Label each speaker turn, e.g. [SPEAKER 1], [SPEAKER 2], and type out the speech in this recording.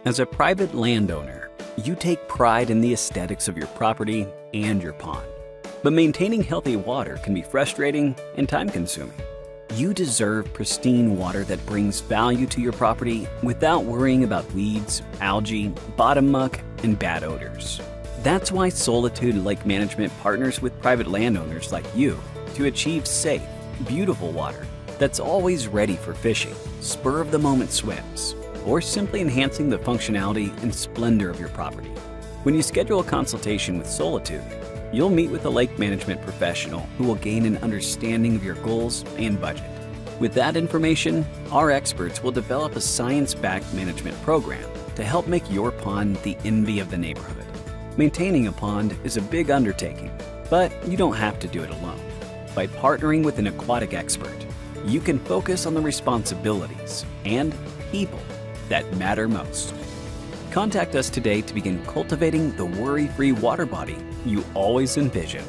[SPEAKER 1] As a private landowner, you take pride in the aesthetics of your property and your pond. But maintaining healthy water can be frustrating and time-consuming. You deserve pristine water that brings value to your property without worrying about weeds, algae, bottom muck, and bad odors. That's why SOLitude Lake Management partners with private landowners like you to achieve safe, beautiful water that's always ready for fishing, spur-of-the-moment swims, or simply enhancing the functionality and splendor of your property. When you schedule a consultation with SOLitude, you'll meet with a lake management professional who will gain an understanding of your goals and budget. With that information, our experts will develop a science-backed management program to help make your pond the envy of the neighborhood. Maintaining a pond is a big undertaking, but you don't have to do it alone. By partnering with an aquatic expert, you can focus on the responsibilities and people that matter most. Contact us today to begin cultivating the worry-free water body you always envisioned.